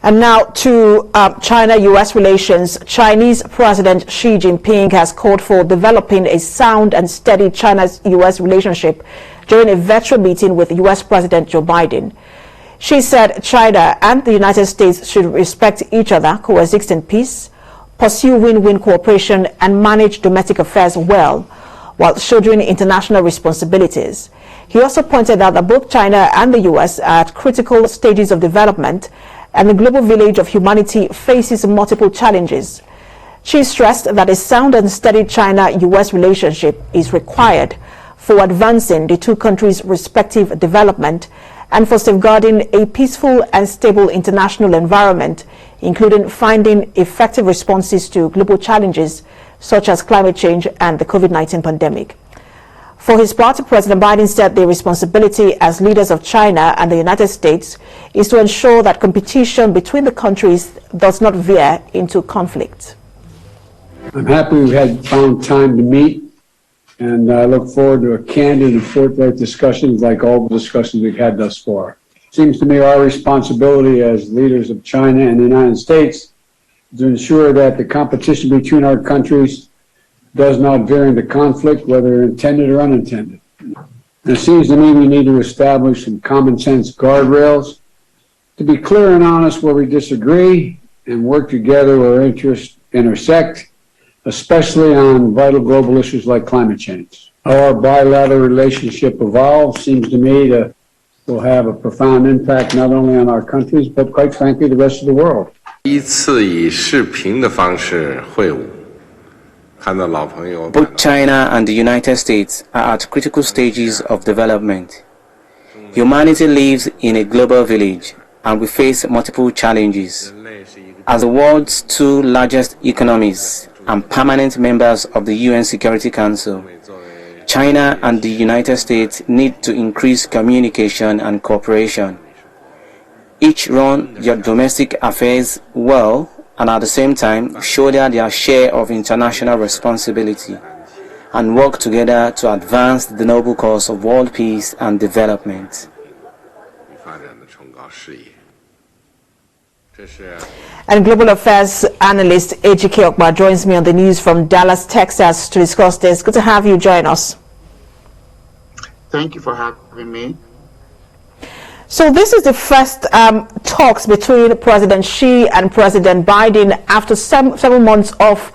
And now to China-U.S. relations. Chinese President Xi Jinping has called for developing a sound and steady China-U.S. relationship during a virtual meeting with U.S. President Joe Biden. Xi said China and the United States should respect each other, coexist in peace, pursue win-win cooperation, and manage domestic affairs well, while shouldering international responsibilities. He also pointed out that both China and the U.S. are at critical stages of development, and the global village of humanity faces multiple challenges. She stressed that a sound and steady China-U.S. relationship is required for advancing the two countries' respective development and for safeguarding a peaceful and stable international environment, including finding effective responses to global challenges such as climate change and the COVID-19 pandemic. For his part, President Biden said the responsibility as leaders of China and the United States is to ensure that competition between the countries does not veer into conflict. I'm happy we had found time to meet, and I look forward to a candid and forthright discussions like all the discussions we've had thus far. It seems to me our responsibility as leaders of China and the United States is to ensure that the competition between our countries does not veer into conflict, whether intended or unintended. And it seems to me we need to establish some common sense guardrails to be clear and honest where we disagree and work together where interests intersect, especially on vital global issues like climate change. How our bilateral relationship evolves seems to me to will have a profound impact not only on our countries, but quite frankly, the rest of the world. 第一次以视频的方式会晤。 Both China and the United States are at critical stages of development. Humanity lives in a global village, and we face multiple challenges. As the world's two largest economies and permanent members of the UN Security Council, China and the United States need to increase communication and cooperation. Each run their domestic affairs well, and at the same time shoulder their share of international responsibility and work together to advance the noble cause of world peace and development. And global affairs analyst Ejike Okpa joins me on the news from Dallas, Texas to discuss this. Good to have you join us. Thank you for having me. So this is the first talks between President Xi and President Biden after several months of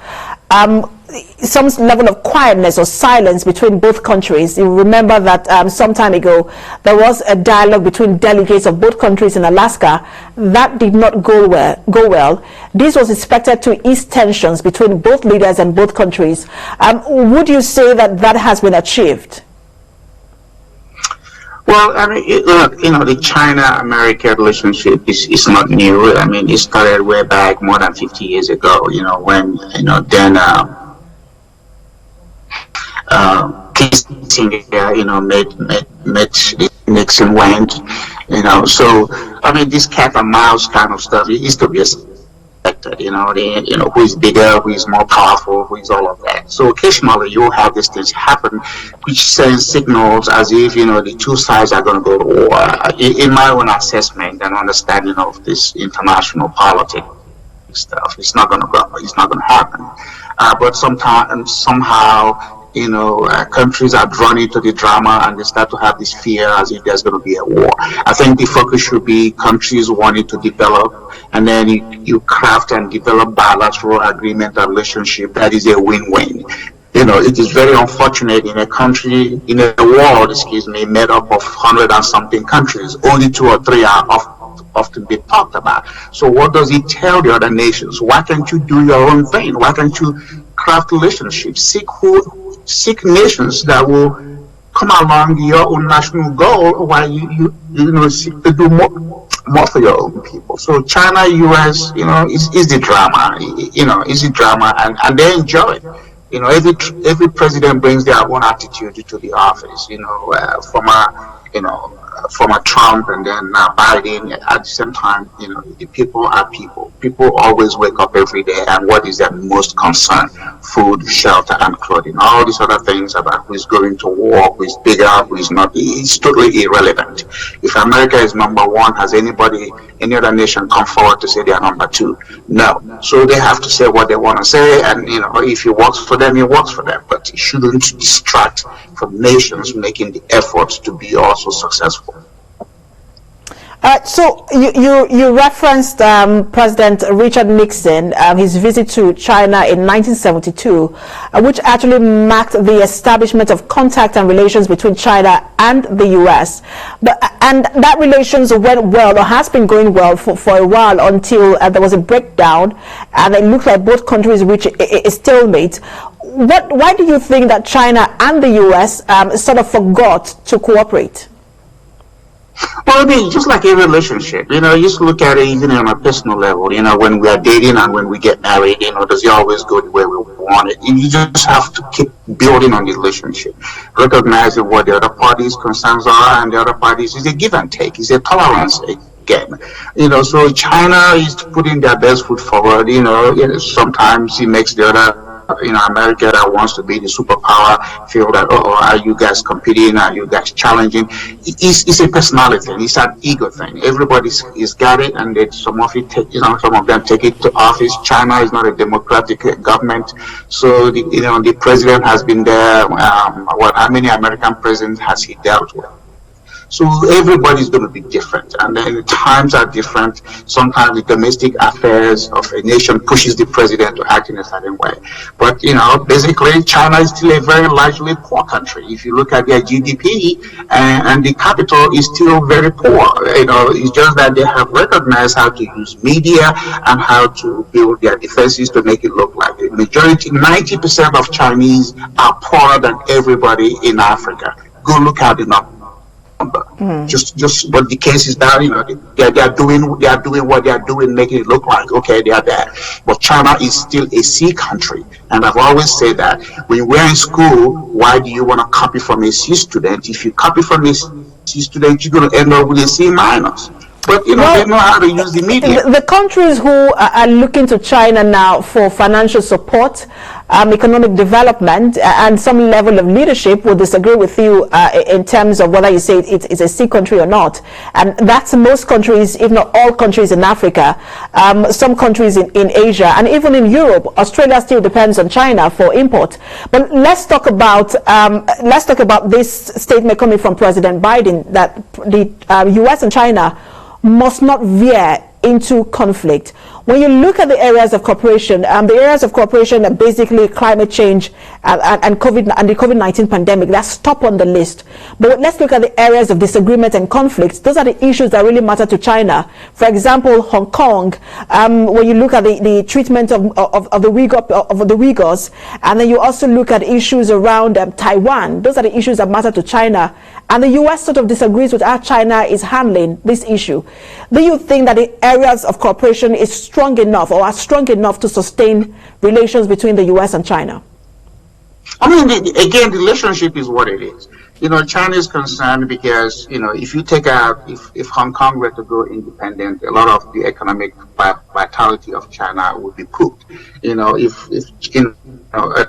some level of quietness or silence between both countries. You remember that some time ago there was a dialogue between delegates of both countries in Alaska that did not go well. This was expected to ease tensions between both leaders and both countries. Would you say that that has been achieved? Well, I mean, look, the China-America relationship is not new. I mean, it started way back more than 50 years ago, when, then Kissinger, met Nixon went, so, I mean, this cat and mouse kind of stuff is to be expected, who is bigger, who is more powerful, who is all of that. So occasionally you'll have these things happen, which sends signals as if, the two sides are going to go to war. In my own assessment and understanding of this international politics stuff, it's not going to happen. But sometimes, somehow, countries are drawn into the drama and they start to have this fear as if there's going to be a war. I think the focus should be countries wanting to develop, and then you craft and develop bilateral agreement and relationship that is a win-win. It is very unfortunate in a world, made up of 100 and something countries, only 2 or 3 are often be talked about. So what does it tell the other nations? Why can't you do your own thing? Why can't you craft relationships? Seek nations that will come along your own national goal while you seek to do more for your own people. So China-U.S., is the drama, is the drama, and they enjoy it. Every president brings their own attitude to the office, from a former Trump and then Biden. At the same time, the people are people. People always wake up every day, and what is their most concern? Food, shelter, and clothing. All these other things about who is going to war, who is bigger, who is not, is totally irrelevant. If America is number one, has any other nation come forward to say they are number two? No. So they have to say what they want to say, and if it works for them, it works for them. But it shouldn't distract from nations making the efforts to be also successful. So you referenced President Richard Nixon, his visit to China in 1972, which actually marked the establishment of contact and relations between China and the U.S. And that relations went well, or has been going well for a while, until there was a breakdown, and it looked like both countries reached a stalemate. Why do you think that China and the U.S. Sort of forgot to cooperate? Well, I mean, just like a relationship, you just look at it even on a personal level, when we are dating and when we get married, does it always go the way we want it? You just have to keep building on the relationship, recognizing what the other party's concerns are, and the other parties is a give and take, it's a tolerance game. So China is putting their best foot forward, sometimes it makes the other America that wants to be the superpower feel that, are you guys competing? Are you guys challenging? It's a personality thing. It's an ego thing. Everybody's got it, and some of them take it to office. China is not a democratic government, so the president has been there. How many American presidents has he dealt with? So everybody's going to be different, and then the times are different. Sometimes the domestic affairs of a nation pushes the president to act in a certain way. But, basically China is still a very largely poor country. If you look at their GDP, and the capital is still very poor. It's just that they have recognized how to use media and how to build their defenses to make it look like the majority, 90% of Chinese are poorer than everybody in Africa. Go look at the number. Just but the case is that they are doing what they are doing, making it look like okay they are there. But China is still a C country, and I've always said that when we're in school, why do you want to copy from a C student? If you copy from a C student, you're going to end up with a C minus. But they know how to use the media. The countries who are looking to China now for financial support, economic development, and some level of leadership will disagree with you in terms of whether you say it's a C country or not. And that's most countries, if not all countries in Africa, some countries in Asia, and even in Europe. Australia still depends on China for import. But let's talk about this statement coming from President Biden that the U.S. and China must not veer into conflict. When you look at the areas of cooperation, the areas of cooperation are basically climate change and the COVID-19 pandemic. That's top on the list. But let's look at the areas of disagreement and conflicts. Those are the issues that really matter to China. For example, Hong Kong. When you look at the treatment of the Uyghurs, and then you also look at issues around Taiwan. Those are the issues that matter to China. And the U.S. sort of disagrees with how China is handling this issue. Do you think that the areas of cooperation is strong enough, or are strong enough to sustain relations between the U.S. and China? I mean, again, the relationship is what it is. China is concerned because, if you take out, if Hong Kong were to go independent, a lot of the economic vitality of China would be pooped.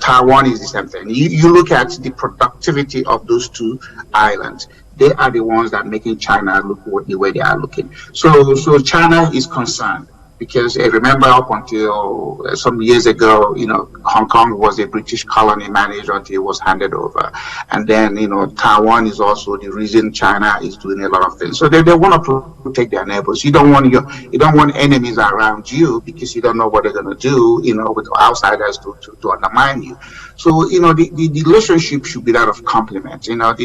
Taiwan is the same thing. You look at the productivity of those two islands. They are the ones that are making China look the way they are looking. So China is concerned. Because remember, up until some years ago, Hong Kong was a British colony managed until it was handed over. And then, Taiwan is also the reason China is doing a lot of things. So they want to protect their neighbors. You don't want enemies around you because you don't know what they're going to do, with outsiders to undermine you. So, the relationship should be that of complement. There's not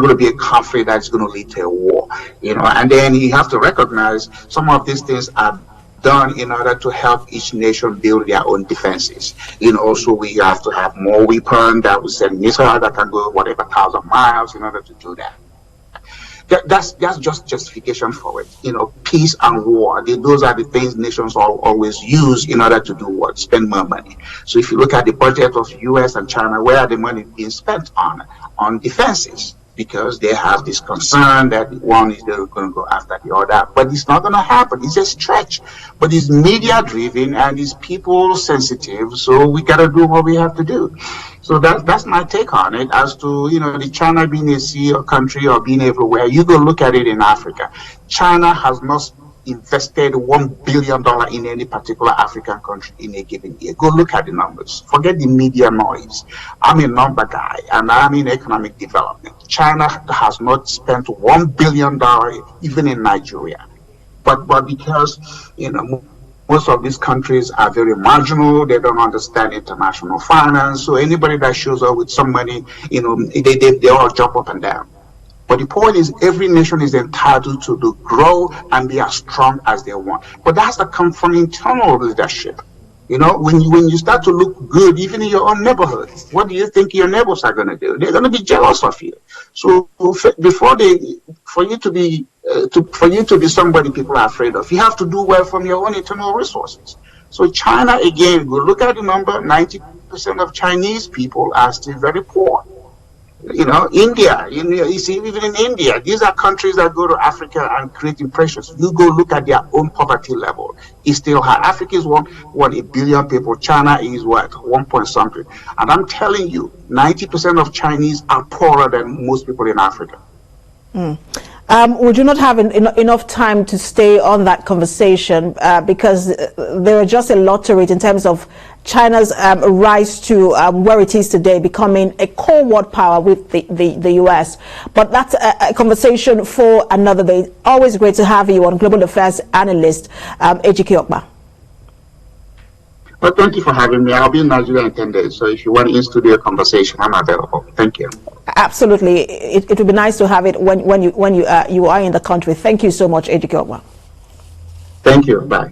going to be a conflict that's going to lead to a war, and then you have to recognize some of these things are done in order to help each nation build their own defenses. So we have to have more weapons that will send missiles that can go 1,000 miles in order to do that. That's just justification for it. Peace and war. Those are the things nations always use in order to do what? Spend more money. So if you look at the budget of U.S. and China, where are the money being spent on? On defenses. because they have this concern that one is going to go after the other. But it's not going to happen. It's a stretch. But it's media driven and it's people sensitive. So we got to do what we have to do. So that's my take on it. As to, the China being a sea or country or being everywhere, you go look at it in Africa. China has not invested $1 billion in any particular African country in a given year. Go look at the numbers. Forget the media noise. I'm a number guy and I'm in economic development. China has not spent $1 billion even in Nigeria. But because, most of these countries are very marginal. They don't understand international finance. So anybody that shows up with some money, they all jump up and down. But the point is, every nation is entitled to grow and be as strong as they want. But that has to come from internal leadership. When you start to look good, even in your own neighborhood, what do you think your neighbors are going to do? They're going to be jealous of you. So for you to be somebody people are afraid of, you have to do well from your own internal resources. So China, again, go look at the number. 90% of Chinese people are still very poor. India, you see, even in India, these are countries that go to Africa and create impressions. You go look at their own poverty level. It's still high. Africa is one 1 billion people. China is what? 1 point something. And I'm telling you, 90% of Chinese are poorer than most people in Africa. Would you not have enough time to stay on that conversation because there are just a lot to it in terms of China's rise to where it is today, becoming a core world power with the US. But that's a conversation for another day. Always great to have you on Global Affairs Analyst, Ejike Okpa. Well, thank you for having me. I'll be in Nigeria in 10 days. So if you want to in-studio conversation, I'm available. Thank you. Absolutely. It would be nice to have it when you are in the country. Thank you so much, Ejike Okpa. Thank you. Bye.